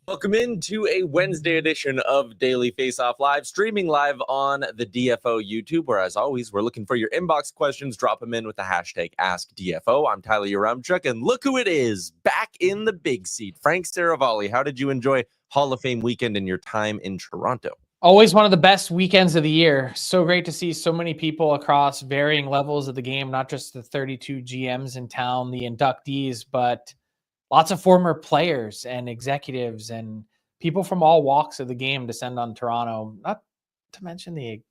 Welcome into a Wednesday edition of Daily Faceoff Live, streaming live on the DFO YouTube, where, as always, we're looking for your inbox questions. Drop them in with the hashtag askdfo. I'm Tyler Yaremchuk, and look who it is, back in the big seat, Frank Seravalli. How did you enjoy Hall of Fame weekend and your time in Toronto? Always one of the best weekends of the year. So great to see so many people across varying levels of the game, not just the 32 GMs in town, the inductees, but lots of former players and executives and people from all walks of the game descend on Toronto, not to mention the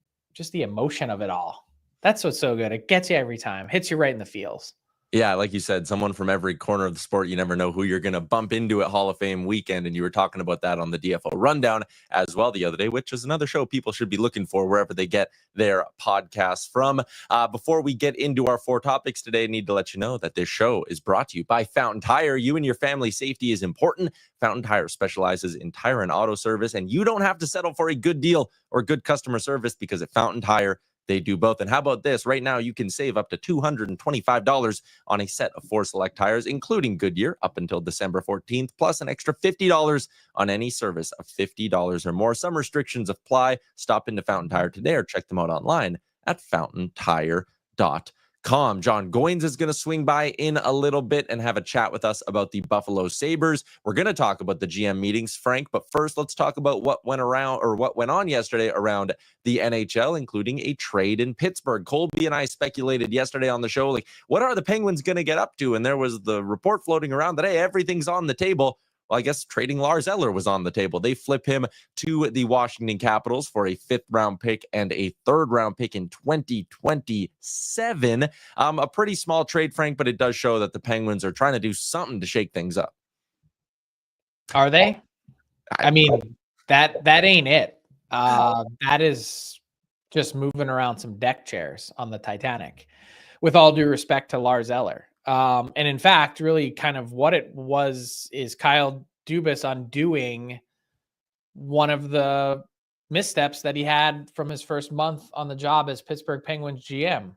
emotion of it all. That's what's so good. It gets you every time, hits you right in the feels. Yeah, like you said, someone from every corner of the sport. You never know who you're going to bump into at Hall of Fame weekend. And you were talking about that on the DFO Rundown as well the other day, which is another show people should be looking for wherever they get their podcasts from. Before we get into our 4 topics today, I need to let you know that this show is brought to you by Fountain Tire. You and your family's safety is important. Fountain Tire specializes in tire and auto service, and you don't have to settle for a good deal or good customer service, because at Fountain Tire, they do both. And how about this? Right now, you can save up to $225 on a set of 4 select tires, including Goodyear, up until December 14th, plus an extra $50 on any service of $50 or more. Some restrictions apply. Stop into Fountain Tire today or check them out online at fountaintire.com. John Goyens is going to swing by in a little bit and have a chat with us about the Buffalo Sabres. We're going to talk about the GM meetings, Frank, but first let's talk about what went on yesterday around the NHL, including a trade in Pittsburgh. Colby and I speculated yesterday on the show, like, what are the Penguins going to get up to? And there was the report floating around that, hey, everything's on the table. Well, I guess trading Lars Eller was on the table. They flip him to the Washington Capitals for a 5th-round pick and a 3rd-round pick in 2027. A pretty small trade, Frank, but it does show that the Penguins are trying to do something to shake things up. Are they? I mean, that ain't it. That is just moving around some deck chairs on the Titanic, with all due respect to Lars Eller. And in fact, really kind of what it was is Kyle Dubas undoing one of the missteps that he had from his first month on the job as Pittsburgh Penguins GM.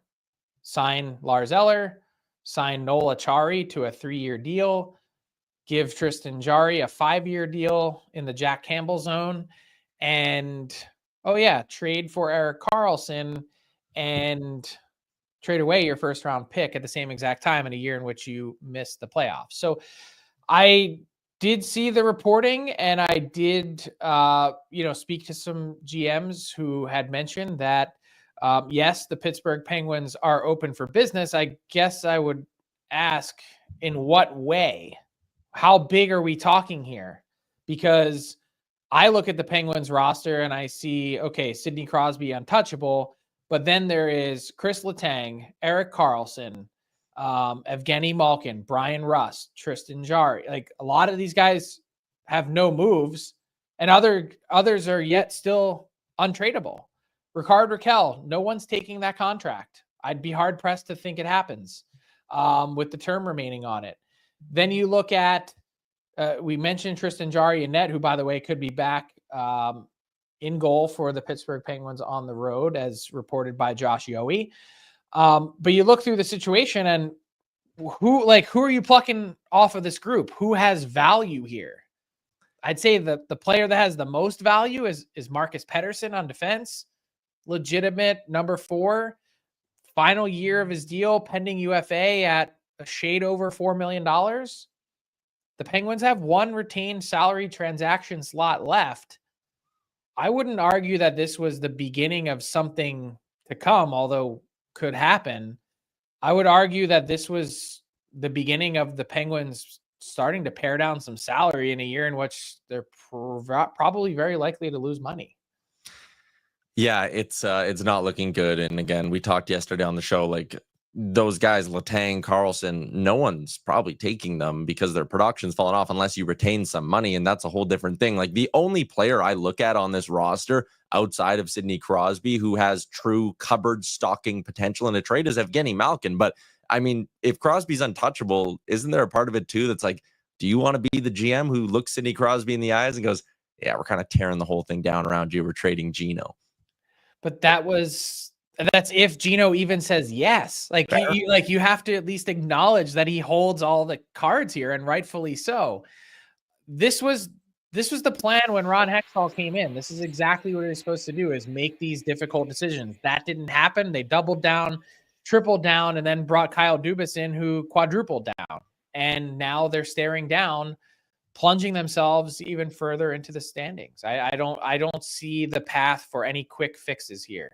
Sign Lars Eller, sign Noel Acciari to a 3-year deal, give Tristan Jarry a 5-year deal in the Jack Campbell zone, and, trade for Erik Karlsson and trade away your 1st-round pick at the same exact time in a year in which you missed the playoffs. So I did see the reporting, and I did, speak to some GMs who had mentioned that, yes, the Pittsburgh Penguins are open for business. I guess I would ask, in what way? How big are we talking here? Because I look at the Penguins roster and I see, okay, Sidney Crosby untouchable, but then there is Chris Letang, Erik Karlsson, Evgeny Malkin, Brian Rust, Tristan Jarry. Like, a lot of these guys have no moves, and others are yet still untradeable. Rickard Rakell, no one's taking that contract. I'd be hard pressed to think it happens with the term remaining on it. Then you look at, we mentioned Tristan Jarry and net, who, by the way, could be back in goal for the Pittsburgh Penguins on the road, as reported by Josh Yohe. But you look through the situation, and who are you plucking off of this group? Who has value here? I'd say the player that has the most value is Marcus Pettersson on defense. Legitimate number 4, final year of his deal, pending UFA at a shade over $4 million. The Penguins have 1 retained salary transaction slot left. I wouldn't argue that this was the beginning of something to come, although could happen. I would argue that this was the beginning of the Penguins starting to pare down some salary in a year in which they're probably very likely to lose money. Yeah, it's not looking good. And again, we talked yesterday on the show, like, those guys, Letang, Carlson, no one's probably taking them because their production's fallen off unless you retain some money. And that's a whole different thing. Like, the only player I look at on this roster outside of Sidney Crosby who has true cupboard stocking potential in a trade is Evgeny Malkin. But I mean, if Crosby's untouchable, isn't there a part of it too that's like, do you want to be the GM who looks Sidney Crosby in the eyes and goes, yeah, we're kind of tearing the whole thing down around you. We're trading Gino. But that's if Gino even says yes. Like, you have to at least acknowledge that he holds all the cards here, and rightfully so. This was the plan when Ron Hextall came in. This is exactly what they're supposed to do, is make these difficult decisions. That didn't happen. They doubled down, tripled down, and then brought Kyle Dubas in, who quadrupled down. And now they're staring down, plunging themselves even further into the standings. I don't see the path for any quick fixes here.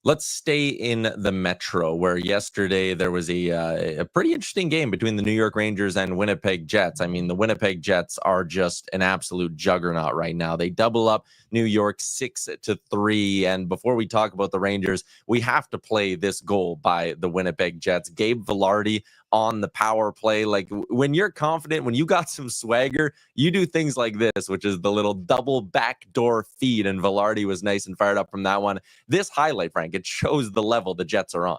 Let's stay in the Metro, where yesterday there was a pretty interesting game between the New York Rangers and Winnipeg Jets. I mean, the Winnipeg Jets are just an absolute juggernaut right now. They double up New York 6-3. And before we talk about the Rangers, we have to play this goal by the Winnipeg Jets. Gabe Vilardi on the power play. Like, when you're confident, when you got some swagger, you do things like this, which is the little double backdoor feed. And Vilardi was nice and fired up from that one. This highlight, Frank, it shows the level the Jets are on.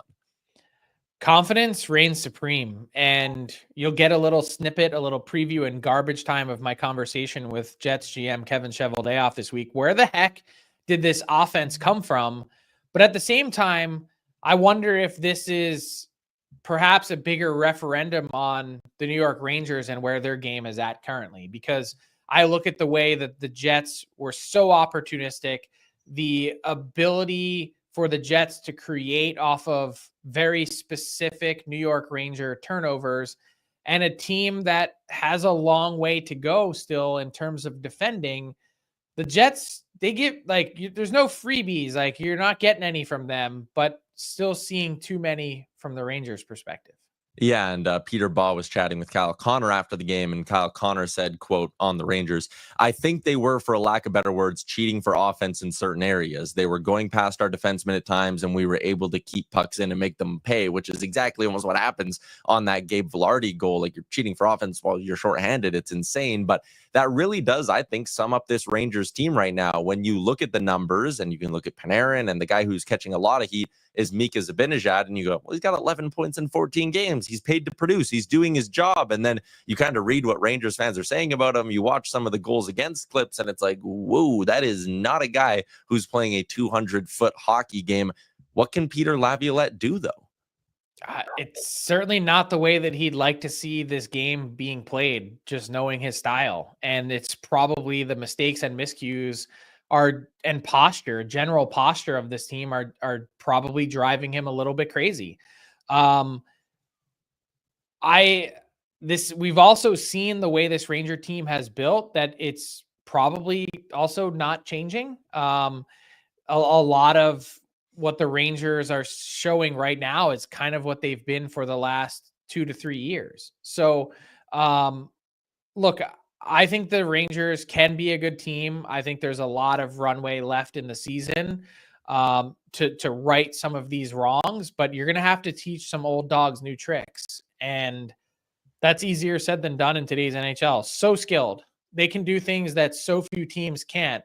Confidence reigns supreme. And you'll get a little snippet, a little preview in garbage time of my conversation with Jets GM Kevin Cheveldayoff this week. Where the heck did this offense come from? But at the same time, I wonder if this is perhaps a bigger referendum on the New York Rangers and where their game is at currently, because I look at the way that the Jets were so opportunistic, the ability for the Jets to create off of very specific New York Ranger turnovers, and a team that has a long way to go still in terms of defending. The Jets, they give, like, there's no freebies. Like, you're not getting any from them, but still seeing too many from the Rangers' perspective. Yeah, and Peter Baugh was chatting with Kyle Connor after the game, and Kyle Connor said, quote, on the Rangers, I think they were, for lack of better words, cheating for offense in certain areas. They were going past our defensemen at times, and we were able to keep pucks in and make them pay, which is exactly almost what happens on that Gabe Vilardi goal. Like, you're cheating for offense while you're shorthanded. It's insane, but that really does, I think, sum up this Rangers team right now. When you look at the numbers, and you can look at Panarin, and the guy who's catching a lot of heat is Mika Zibanejad, and you go, well, he's got 11 points in 14 games. He's paid to produce. He's doing his job. And then you kind of read what Rangers fans are saying about him. You watch some of the goals against clips, and it's like, whoa, that is not a guy who's playing a 200-foot hockey game. What can Peter Laviolette do, though? It's certainly not the way that he'd like to see this game being played, just knowing his style. And it's probably the mistakes and miscues and posture, general posture of this team are probably driving him a little bit crazy. We've also seen the way this Ranger team has built, that it's probably also not changing. A lot of what the Rangers are showing right now is kind of what they've been for the last 2 to 3 years. So, look, I think the Rangers can be a good team. I think there's a lot of runway left in the season to right some of these wrongs, but you're going to have to teach some old dogs new tricks. And that's easier said than done in today's NHL. So skilled. They can do things that so few teams can't.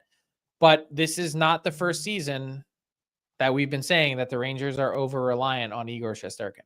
But this is not the first season that we've been saying that the Rangers are over-reliant on Igor Shesterkin.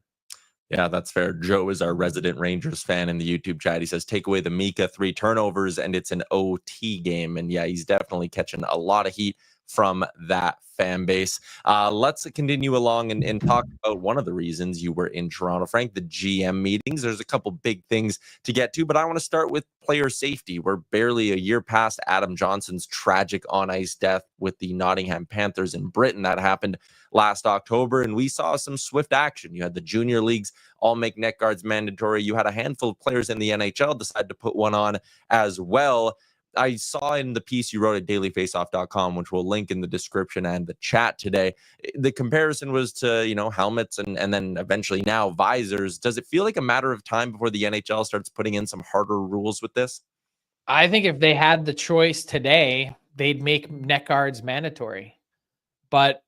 Yeah, that's fair. Joe is our resident Rangers fan in the YouTube chat. He says, take away the Mika 3 turnovers, and it's an OT game. And yeah, he's definitely catching a lot of heat from that fan base. Let's continue along and talk about one of the reasons you were in Toronto, Frank, the GM meetings. There's a couple big things to get to, but I want to start with player safety. We're barely a year past Adam Johnson's tragic on-ice death with the Nottingham Panthers in Britain. That happened last October, and we saw some swift action. You had the junior leagues all make neck guards mandatory. You had a handful of players in the NHL decide to put one on as well. I saw in the piece you wrote at dailyfaceoff.com, which we'll link in the description and the chat today, the comparison was to, helmets and then eventually now visors. Does it feel like a matter of time before the NHL starts putting in some harder rules with this? I think if they had the choice today, they'd make neck guards mandatory. But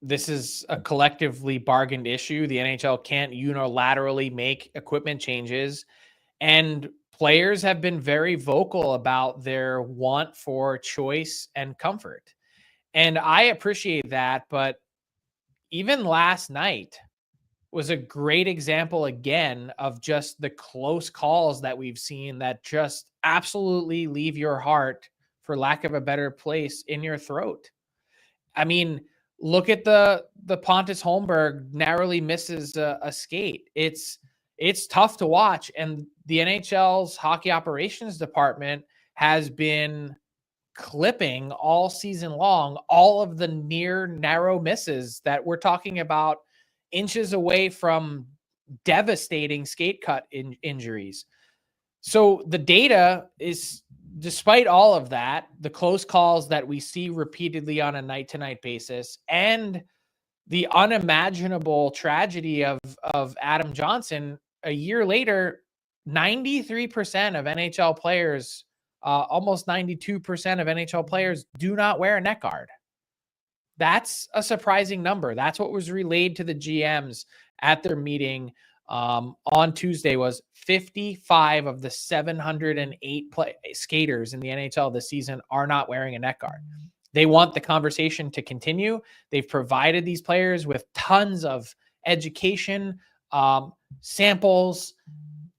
this is a collectively bargained issue. The NHL can't unilaterally make equipment changes, and players have been very vocal about their want for choice and comfort. And I appreciate that, but even last night was a great example again of just the close calls that we've seen that just absolutely leave your heart, for lack of a better place, in your throat. I mean, look at the Pontus Holmberg narrowly misses a skate. It's tough to watch, and the NHL's hockey operations department has been clipping all season long all of the near narrow misses that we're talking about, inches away from devastating skate cut injuries. So the data is, despite all of that, the close calls that we see repeatedly on a night-to-night basis, and the unimaginable tragedy of Adam Johnson, a year later, 93% of NHL players, almost 92% of NHL players do not wear a neck guard. That's a surprising number. That's what was relayed to the GMs at their meeting on Tuesday. Was 55 of the 708 skaters in the NHL this season are not wearing a neck guard. They want the conversation to continue. They've provided these players with tons of education, samples,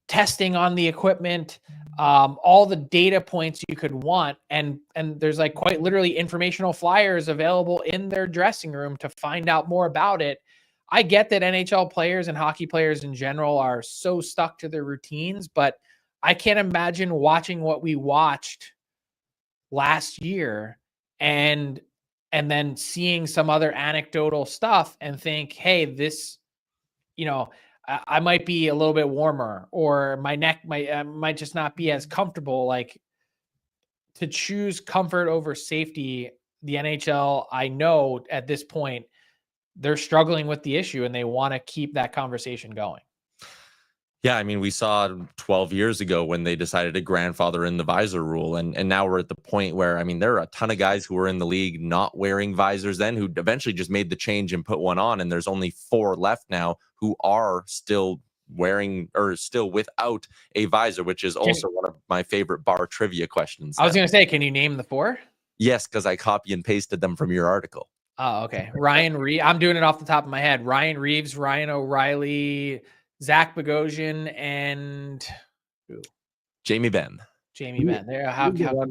testing on the equipment, all the data points you could want. And there's like quite literally informational flyers available in their dressing room to find out more about it. I get that NHL players and hockey players in general are so stuck to their routines, but I can't imagine watching what we watched last year and then seeing some other anecdotal stuff and think, hey, this, I might be a little bit warmer, or my neck might just not be as comfortable. Like, to choose comfort over safety, the NHL, I know at this point, they're struggling with the issue and they want to keep that conversation going. Yeah, I mean, we saw 12 years ago when they decided to grandfather in the visor rule. And now we're at the point where, I mean, there are a ton of guys who were in the league not wearing visors then, who eventually just made the change and put one on. And there's only 4 left now who are still wearing, or still without a visor, which is also one of my favorite bar trivia questions. I was going to say, can you name the 4? Yes, because I copy and pasted them from your article. Oh, okay. Ryan Reeves. I'm doing it off the top of my head. Ryan Reeves, Ryan O'Reilly, Zach Bogosian, and Jamie Benn. Jamie Benn.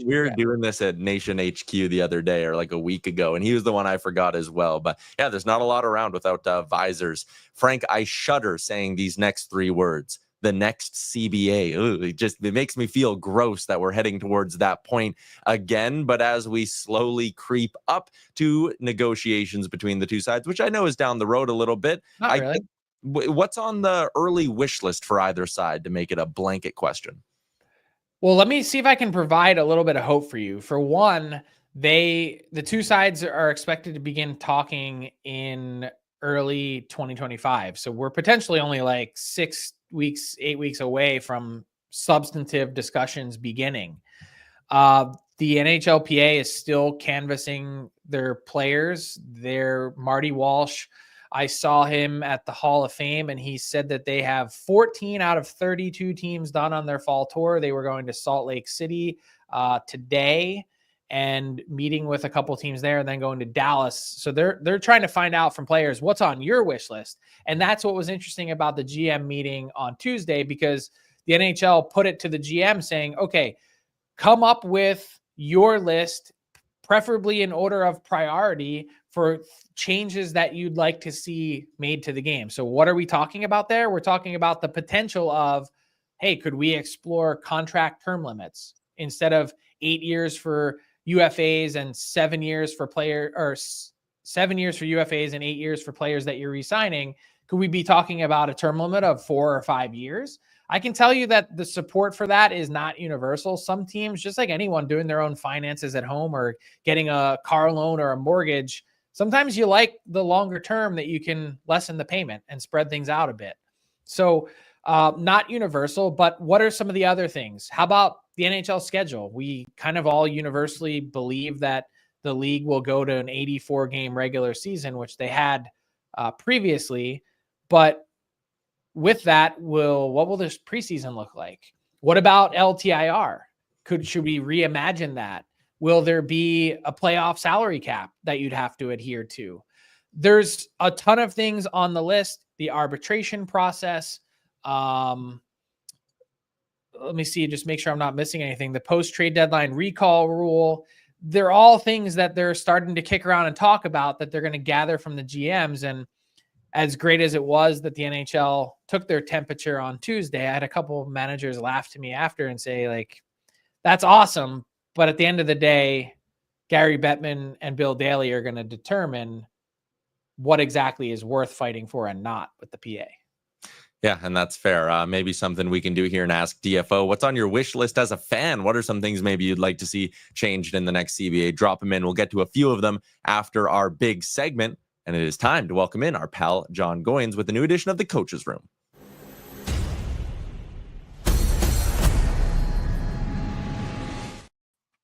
We were doing this at Nation HQ the other day, or like a week ago, and he was the one I forgot as well. But yeah, there's not a lot around without visors. Frank, I shudder saying these next 3 words. The next CBA. Ooh, it makes me feel gross that we're heading towards that point again. But as we slowly creep up to negotiations between the two sides, which I know is down the road a little bit, Not really. What's on the early wish list for either side to make it a blanket question? Well, let me see if I can provide a little bit of hope for you. For one, the two sides are expected to begin talking in early 2025. So we're potentially only like 6 weeks, 8 weeks away from substantive discussions beginning. The NHLPA is still canvassing their players. Their Marty Walsh, I saw him at the Hall of Fame, and he said that they have 14 out of 32 teams done on their fall tour. They were going to Salt Lake City today and meeting with a couple teams there, and then going to Dallas. So they're trying to find out from players what's on your wish list. And that's what was interesting about the GM meeting on Tuesday, because the NHL put it to the GM saying, okay, come up with your list, preferably in order of priority, for changes that you'd like to see made to the game. So what are we talking about there? We're talking about the potential of, hey, could we explore contract term limits instead of 8 years for UFAs and 7 years for 7 years for UFAs and 8 years for players that you're re-signing? Could we be talking about a term limit of 4 or 5 years? I can tell you that the support for that is not universal. Some teams, just like anyone doing their own finances at home or getting a car loan or a mortgage, sometimes you like the longer term that you can lessen the payment and spread things out a bit. So not universal, but what are some of the other things? How about the NHL schedule? We kind of all universally believe that the league will go to an 84 game regular season, which they had previously. But with that, what will this preseason look like? What about LTIR? Should we reimagine that? Will there be a playoff salary cap that you'd have to adhere to? There's a ton of things on the list. The arbitration process. Let me see, just make sure I'm not missing anything. The post-trade deadline recall rule. They're all things that they're starting to kick around and talk about that they're going to gather from the GMs. And as great as it was that the NHL took their temperature on Tuesday, I had a couple of managers laugh to me after and say, like, that's awesome. But at the end of the day, Gary Bettman and Bill Daly are going to determine what exactly is worth fighting for and not with the PA. Yeah, and that's fair. Maybe something we can do here and Ask DFO. What's on your wish list as a fan? What are some things maybe you'd like to see changed in the next CBA? Drop them in. We'll get to a few of them after our big segment. And it is time to welcome in our pal, John Goyens, with a new edition of the Coach's Room.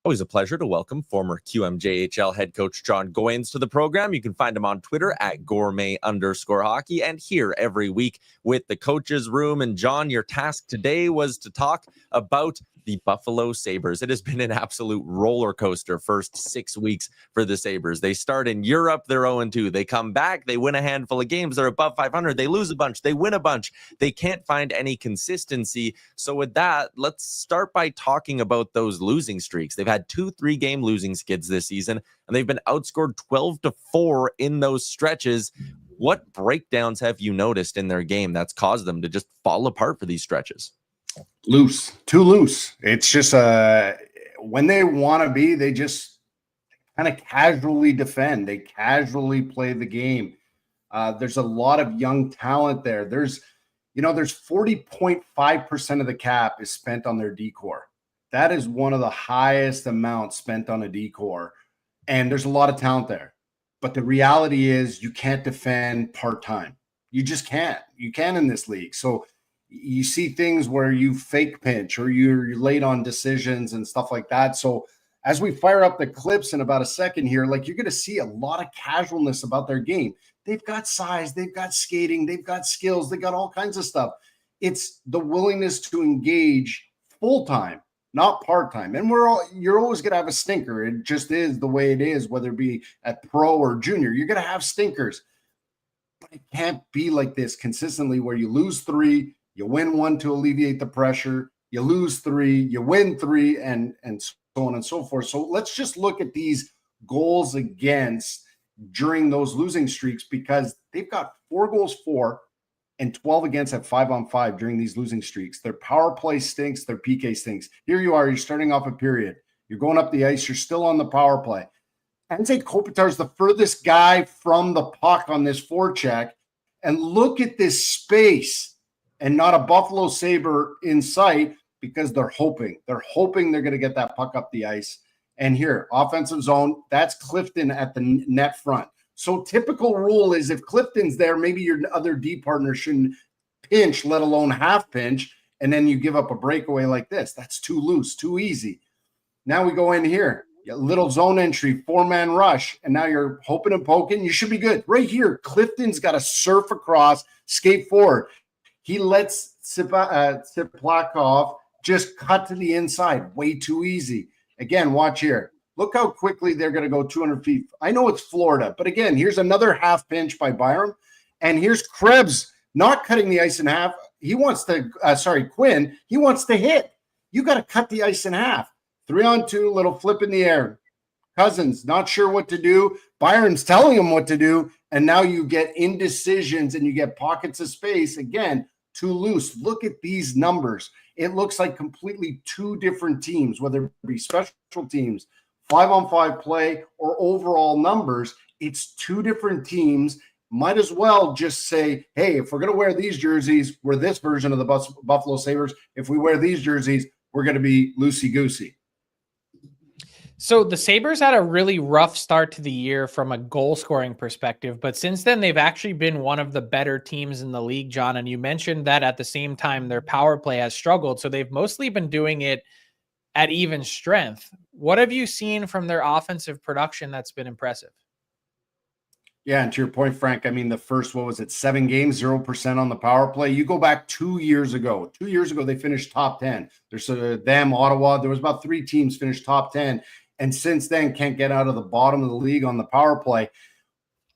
Always a pleasure to welcome former QMJHL head coach John Goyens to the program. You can find him on Twitter at gourmet_hockey and here every week with the Coach's Room. And John, your task today was to talk about the Buffalo Sabres. It has been an absolute roller coaster first 6 weeks for the Sabres. They start in Europe, they're 0-2. They come back, they win a handful of games, they're above 500. They lose a bunch, they win a bunch. They can't find any consistency. So with that, let's start by talking about those losing streaks. They've had 2 3-game losing skids this season, and they've been outscored 12-4 in those stretches. What breakdowns have you noticed in their game that's caused them to just fall apart for these stretches? Too loose. It's just when they want to be, they just kind of casually defend. They casually play the game. There's a lot of young talent there. There's 40.5% of the cap is spent on their D-core. That is one of the highest amounts spent on a D-core. And there's a lot of talent there. But the reality is you can't defend part-time. You just can't. You can in this league. So you see things where you fake pinch or you're late on decisions and stuff like that. So as we fire up the clips in about a second here, like you're going to see a lot of casualness about their game. They've got size, they've got skating, they've got skills, they got all kinds of stuff. It's the willingness to engage full-time, not part-time. And you're always going to have a stinker. It just is the way it is, whether it be at pro or junior. You're going to have stinkers. But it can't be like this consistently where you lose 3, you win 1 to alleviate the pressure, you lose 3, you win 3, and so on and so forth. So let's just look at these goals against during those losing streaks, because they've got 4 goals for and 12 against at 5-on-5 during these losing streaks. Their power play stinks, their PK stinks. Here you are, you're starting off a period. You're going up the ice, you're still on the power play. Anze Kopitar is the furthest guy from the puck on this forecheck. And look at this space. And not a Buffalo Sabre in sight, because they're hoping. They're hoping they're going to get that puck up the ice. And here, offensive zone, that's Clifton at the net front. So typical rule is if Clifton's there, maybe your other D partner shouldn't pinch, let alone half pinch, and then you give up a breakaway like this. That's too loose, too easy. Now we go in here. Little zone entry, 4-man rush, and now you're hoping and poking. You should be good. Right here, Clifton's got to surf across, skate forward. He lets Siplakov just cut to the inside. Way too easy. Again, watch here. Look how quickly they're going to go 200 feet. I know it's Florida, but again, here's another half pinch by Byram. And here's Krebs not cutting the ice in half. He wants to, Quinn, he wants to hit. You got to cut the ice in half. 3-on-2, little flip in the air. Cousins, not sure what to do. Byron's telling him what to do. And now you get indecisions and you get pockets of space. Again, too loose. Look at these numbers. It looks like completely 2 different teams, whether it be special teams, 5-on-5 play, or overall numbers. It's 2 different teams. Might as well just say, hey, if we're going to wear these jerseys, we're this version of the Buffalo Sabres. If we wear these jerseys, we're going to be loosey-goosey. So the Sabres had a really rough start to the year from a goal scoring perspective, but since then they've actually been one of the better teams in the league, John. And you mentioned that at the same time, their power play has struggled. So they've mostly been doing it at even strength. What have you seen from their offensive production that's been impressive? Yeah, and to your point, Frank, I mean, the first, 7 games, 0% on the power play. You go back 2 years ago. 2 years ago, they finished top 10. There's them, Ottawa. There was about 3 teams finished top 10. And since then, can't get out of the bottom of the league on the power play.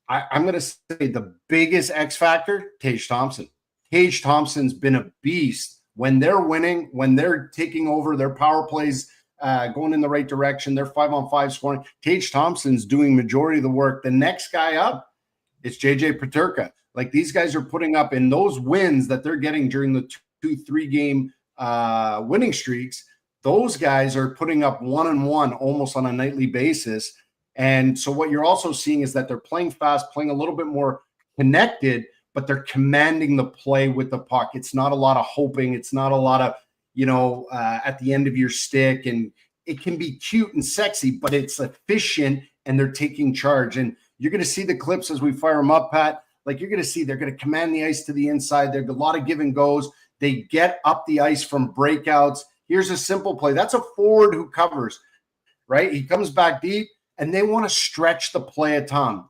I'm going to say the biggest X factor, Tage Thompson. Tage Thompson's been a beast. When they're winning, when they're taking over, their power plays going in the right direction, they're 5-on-5 scoring. Tage Thompson's doing majority of the work. The next guy up is JJ Peterka. Like, these guys are putting up in those wins that they're getting during the 2-3 game winning streaks. Those guys are putting up 1-on-1 almost on a nightly basis. And so what you're also seeing is that they're playing fast, playing a little bit more connected, but they're commanding the play with the puck. It's not a lot of hoping. It's not a lot of, at the end of your stick. And it can be cute and sexy, but it's efficient, and they're taking charge. And you're going to see the clips as we fire them up, Pat. Like, you're going to see they're going to command the ice to the inside. There's a lot of give and goes. They get up the ice from breakouts. Here's a simple play. That's a forward who covers, right? He comes back deep, and they want to stretch the play a ton.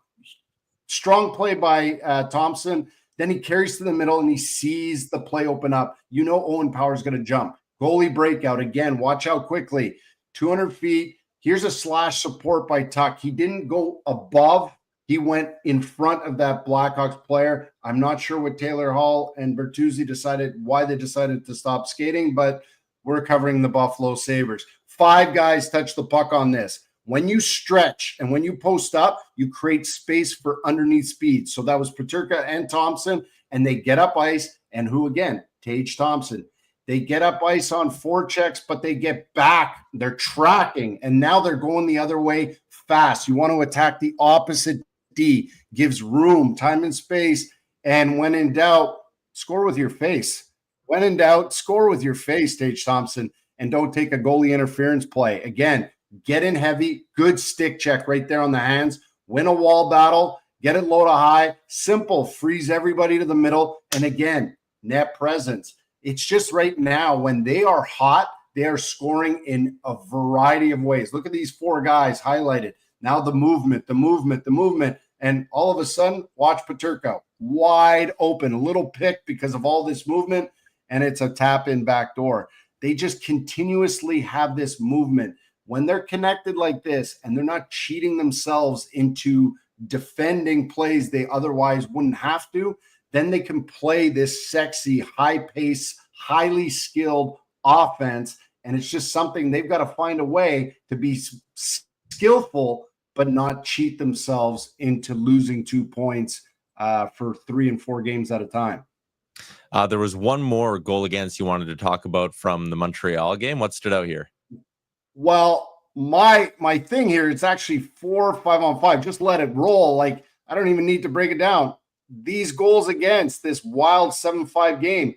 Strong play by Thompson. Then he carries to the middle, and he sees the play open up. Owen Power's going to jump. Goalie breakout. Again, watch out quickly. 200 feet. Here's a slash support by Tuck. He didn't go above. He went in front of that Blackhawks player. I'm not sure what Taylor Hall and Bertuzzi why they decided to stop skating, but we're covering the Buffalo Sabres. 5 guys touch the puck on this. When you stretch and when you post up, you create space for underneath speed. So that was Peterka and Thompson, and they get up ice. And who again? Tage Thompson. They get up ice on forechecks, but they get back. They're tracking, and now they're going the other way fast. You want to attack the opposite D. Gives room, time and space. And when in doubt, score with your face. When in doubt, score with your face, Tage Thompson, and don't take a goalie interference play. Again, get in heavy, good stick check right there on the hands, win a wall battle, get it low to high, simple, freeze everybody to the middle, and again, net presence. It's just right now, when they are hot, they are scoring in a variety of ways. Look at these 4 guys highlighted. Now the movement, and all of a sudden, watch Peterka, wide open, a little pick because of all this movement, and it's a tap-in back door. They just continuously have this movement. When they're connected like this and they're not cheating themselves into defending plays they otherwise wouldn't have to, then they can play this sexy, high-pace, highly skilled offense. And it's just something they've got to find a way to be skillful, but not cheat themselves into losing 2 points for 3 and 4 games at a time. There was one more goal against you wanted to talk about from the Montreal game. What stood out here? Well, my thing here, it's actually 4 5-on-5. Just let it roll. Like, I don't even need to break it down. These goals against this wild 7-5 game,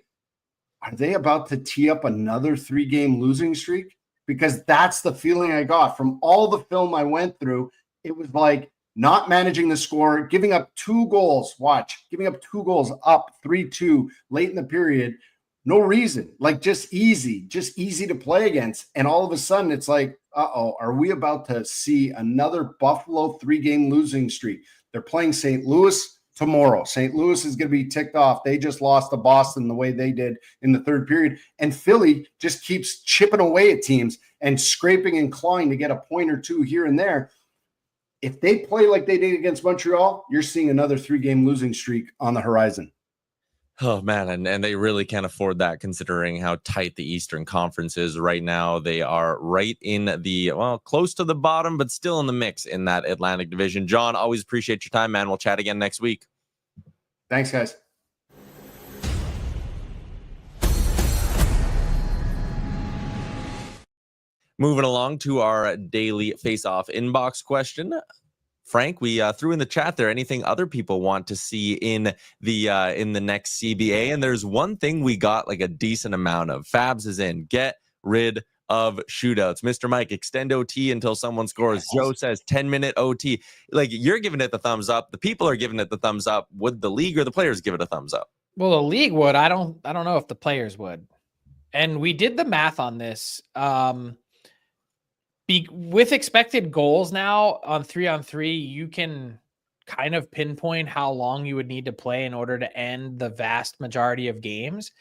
are they about to tee up another 3-game losing streak? Because that's the feeling I got from all the film I went through. It was like not managing the score, giving up 2 goals. Giving up 2 goals up 3-2 late in the period. No reason, like just easy to play against. And all of a sudden it's like, are we about to see another Buffalo 3-game losing streak? They're playing St. Louis tomorrow. St. Louis is going to be ticked off. They just lost to Boston the way they did in the 3rd period. And Philly just keeps chipping away at teams and scraping and clawing to get a point or 2 here and there. If they play like they did against Montreal, you're seeing another 3-game losing streak on the horizon. Oh, man, and they really can't afford that considering how tight the Eastern Conference is right now. They are right in the, close to the bottom, but still in the mix in that Atlantic Division. John, always appreciate your time, man. We'll chat again next week. Thanks, guys. Moving along to our daily face-off inbox question. Frank, we threw in the chat there anything other people want to see in the next CBA, and there's one thing we got like a decent amount of. Fabs is in. Get rid of shootouts. Mr. Mike, extend OT until someone scores. Joe says 10-minute OT. Like, you're giving it the thumbs up. The people are giving it the thumbs up. Would the league or the players give it a thumbs up? Well, the league would. I don't know if the players would. And we did the math on this. with expected goals now on 3-on-3, you can kind of pinpoint how long you would need to play in order to end the vast majority of games.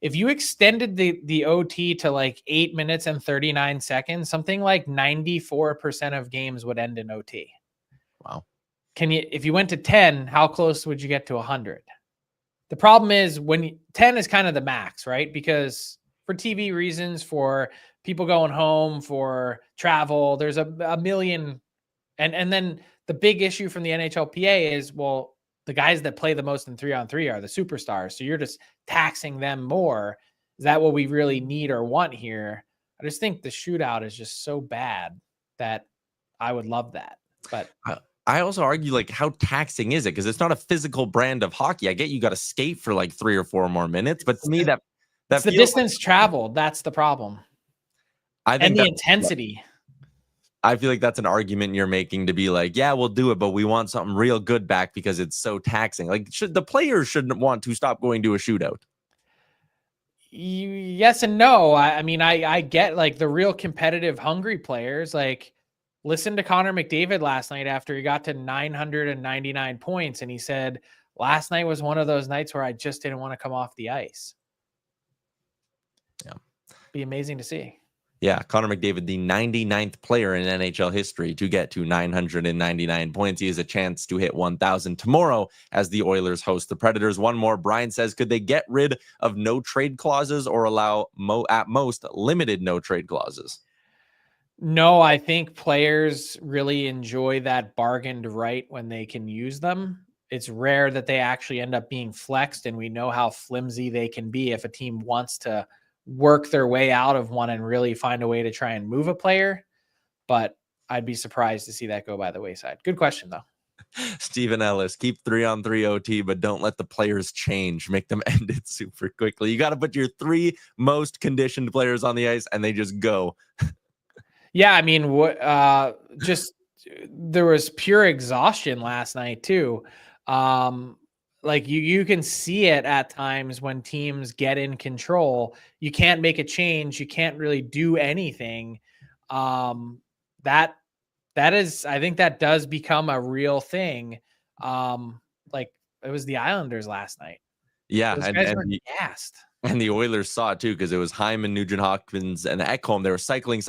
If you extended the OT to like 8 minutes and 39 seconds, something like 94% of games would end in OT. Wow. If you went to 10, how close would you get to 100? The problem is 10 is kind of the max, right? Because for TV reasons, for people going home, for travel, there's a million. And then the big issue from the NHLPA is, well, the guys that play the most in 3-on-3 are the superstars. So you're just taxing them more. Is that what we really need or want here? I just think the shootout is just so bad that I would love that. But I also argue, like, how taxing is it? Because it's not a physical brand of hockey. I get you got to skate for like 3 or 4 more minutes, but to me, that's the distance traveled. That's the problem. I think and the intensity. I feel like that's an argument you're making to be like, yeah, we'll do it, but we want something real good back because it's so taxing. Like, the players shouldn't want to stop going to a shootout? Yes and no. I mean, I get like the real competitive, hungry players. Like, listen to Connor McDavid last night after he got to 999 points, and he said, last night was one of those nights where I just didn't want to come off the ice. Yeah. Be amazing to see. Yeah, Connor McDavid, the 99th player in NHL history to get to 999 points. He has a chance to hit 1,000 tomorrow as the Oilers host the Predators. One more, Brian says, could they get rid of no trade clauses or allow at most limited no trade clauses? No, I think players really enjoy that bargained right when they can use them. It's rare that they actually end up being flexed, and we know how flimsy they can be if a team wants to work their way out of one and really find a way to try and move a player. But I'd be surprised to see that go by the wayside. Good question, though. Stephen Ellis, keep 3-on-3 OT, but don't let the players change. Make them end it super quickly. You got to put your 3 most conditioned players on the ice, and they just go. Yeah, I mean, just there was pure exhaustion last night too. Like you can see it at times when teams get in control. You can't make a change. You can't really do anything. That is, I think that does become a real thing. Like it was the Islanders last night. Yeah, those guys were gassed. And the Oilers saw it too, because it was Hyman, Nugent Hopkins, and Ekholm. They were cycling.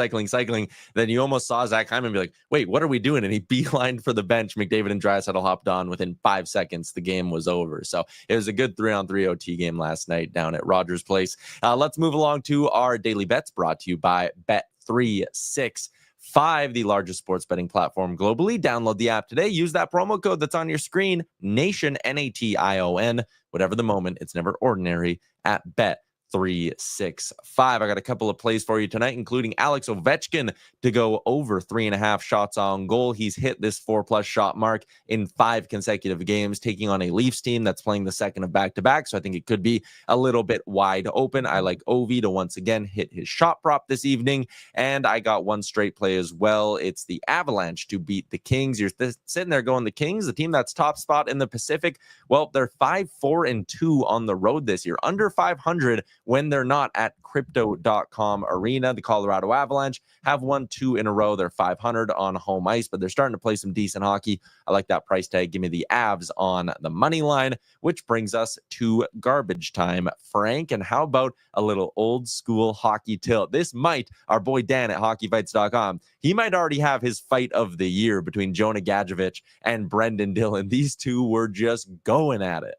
Then you almost saw Zach Hyman be like, wait, what are we doing? And he beelined for the bench. McDavid and Draisaitl hopped on. Within 5 seconds, the game was over. So it was a good 3-on-3 OT game last night down at Rogers Place. Let's move along to our daily bets, brought to you by Bet365, the largest sports betting platform globally. Download the app today. Use that promo code that's on your screen, NATION, NATION. Whatever the moment, it's never ordinary at Bet365. I got a couple of plays for you tonight, including Alex Ovechkin to go over 3.5 shots on goal. He's hit this 4+ shot mark in 5 consecutive games, taking on a Leafs team that's playing the second of back-to-back. So I think it could be a little bit wide open. I like Ovi to once again hit his shot prop this evening. And I got one straight play as well. It's the Avalanche to beat the Kings. You're sitting there going, the Kings, the team that's top spot in the Pacific. Well, they're 5-4-2 on the road this year, under 500 when they're not at Crypto.com Arena. The Colorado Avalanche have won 2 in a row. They're 500 on home ice, but they're starting to play some decent hockey. I like that price tag. Give me the Avs on the money line, which brings us to garbage time, Frank. And how about a little old school hockey tilt? This might, our boy Dan at hockeyfights.com, he might already have his fight of the year between Jonah Gadjevich and Brendan Dillon. These two were just going at it.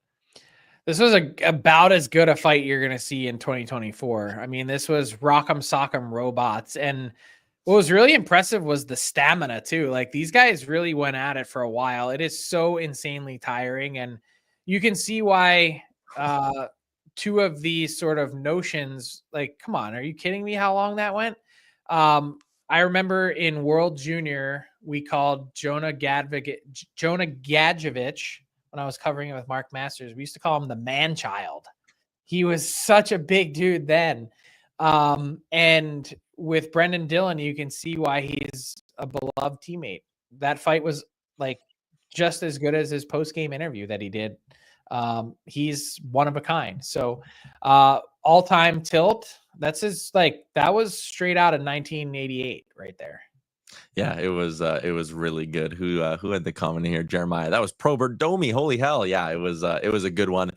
This was about as good a fight you're going to see in 2024. I mean, this was rock'em sock'em robots. And what was really impressive was the stamina too. Like, these guys really went at it for a while. It is so insanely tiring. And you can see why 2 of these sort of notions, like, come on, are you kidding me how long that went? I remember in World Junior, we called Jonah Gadjevich, when I was covering it with Mark Masters, we used to call him the man child. He was such a big dude then. And with Brendan Dillon, you can see why he's a beloved teammate. That fight was like just as good as his post-game interview that he did. He's one of a kind. So all-time tilt, that was straight out of 1988 right there. Yeah, it was really good. Who had the comment here? Jeremiah. That was Probert Domi. Holy hell. Yeah, it was a good one.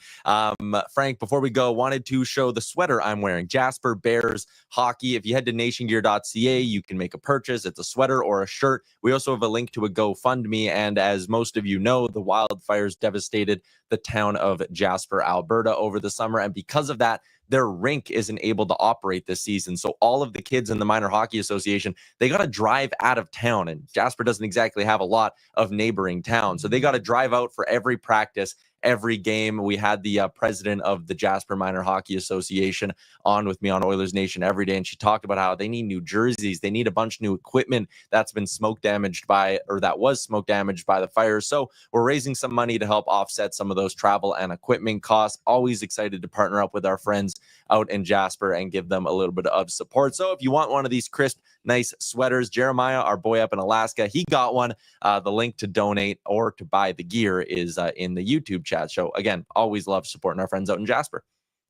Frank, before we go, wanted to show the sweater I'm wearing. Jasper Bears Hockey. If you head to nationgear.ca, you can make a purchase. It's a sweater or a shirt. We also have a link to a GoFundMe. And as most of you know, the wildfires devastated the town of Jasper, Alberta over the summer. And because of that, their rink isn't able to operate this season. So all of the kids in the Minor Hockey Association, they got to drive out of town. And Jasper doesn't exactly have a lot of neighboring towns. So they got to drive out for every practice, every game. We had the president of the Jasper Minor Hockey Association on with me on Oilers Nation every day. And she talked about how they need new jerseys. They need a bunch of new equipment that's been smoke damaged by, or that was smoke damaged by the fires. So we're raising some money to help offset some of those travel and equipment costs. Always excited to partner up with our friends out in Jasper and give them a little bit of support. So if you want one of these crisp, nice sweaters, Jeremiah, our boy up in Alaska, he got one. The link to donate or to buy the gear is in the YouTube chat. So again, always love supporting our friends out in Jasper.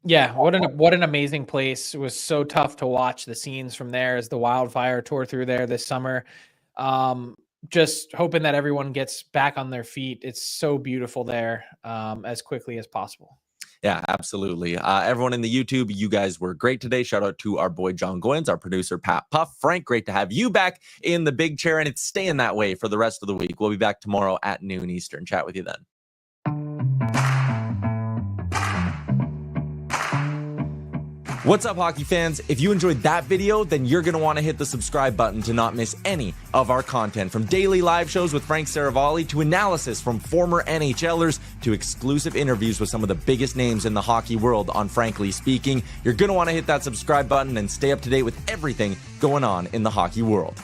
Yeah, what an amazing place. It was so tough to watch the scenes from there as the wildfire tore through there this summer. Just hoping that everyone gets back on their feet. It's so beautiful there as quickly as possible. Yeah, absolutely. Everyone in the YouTube, you guys were great today. Shout out to our boy John Goyens, our producer Pat Puff. Frank, great to have you back in the big chair, and it's staying that way for the rest of the week. We'll be back tomorrow at noon Eastern. Chat with you then. What's up, hockey fans? If you enjoyed that video, then you're going to want to hit the subscribe button to not miss any of our content. From daily live shows with Frank Seravalli to analysis from former NHLers to exclusive interviews with some of the biggest names in the hockey world on Frankly Speaking. You're going to want to hit that subscribe button and stay up to date with everything going on in the hockey world.